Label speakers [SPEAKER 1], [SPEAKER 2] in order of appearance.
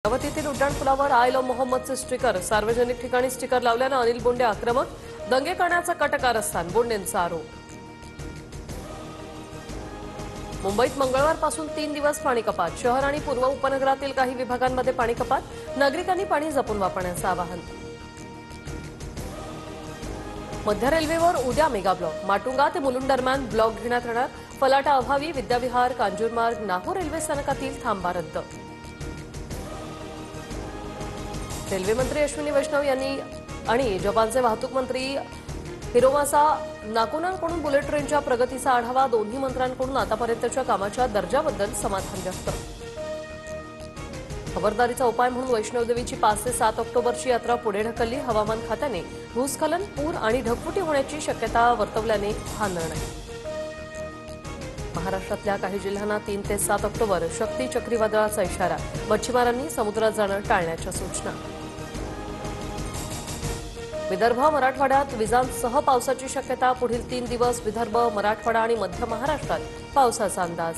[SPEAKER 1] अमरावतीतील उड्डाणपुलावर I love मोहम्मदचे sticker, सार्वजनिक ठिकाणी स्टिकर लावल्यानं अनिल बोंडे आक्रमक, दंगे करण्याचा कट कारस्थान, बोंडेंचा आरोप. मुंबईत मंगळवारपासून 3 दिवस पाणी कपात, शहर आणि पूर्व उपनगरातील काही विभागांमध्ये पाणी कपात, नागरिकांनी पाणी जपून वापरण्याचं आवाहन. मध्य रेल्वेवर उद्या मेगा ब्लॉक, माटुंगा ते मुलुंड दरम्यान ब्लॉक घेण्यात येणार, फलाटा अभावी विद्याविहार, कांजूरमार्ग, नाहूर रेल्वे स्थानकातील थांबा रद्द. रेल्वे मंत्री अश्विनी वैष्णव यांनी आणि जपानचे वाहतूक मंत्री हिरोमासा नाकोनांकडून बुलेट ट्रेनच्या प्रगतीचा आढावा, दोन्ही मंत्र्यांकडून आतापर्यंतच्या कामाच्या दर्जाबद्दल समाधान व्यक्त. खबरदारीचा उपाय म्हणून वैष्णोदेवीची 5 ते 7 ऑक्टोबरची यात्रा पुढे ढकलली. हवामान खात्याने भूस्खलन, पूर आणि ढगफुटी होण्याची शक्यता वर्तवल्याने हा निर्णय. महाराष्ट्रातल्या काही जिल्ह्यांना 3 ते 7 ऑक्टोबर शक्ती चक्रीवादळाचा इशारा, मच्छीमारांनी समुद्रात जाणं टाळण्याच्या सूचना. विदर्भ, मराठवाड्यात विजांसह पावसाची शक्यता, पुढील 3 दिवस विदर्भ, मराठवाडा आणि मध्य महाराष्ट्रात पावसाचा अंदाज.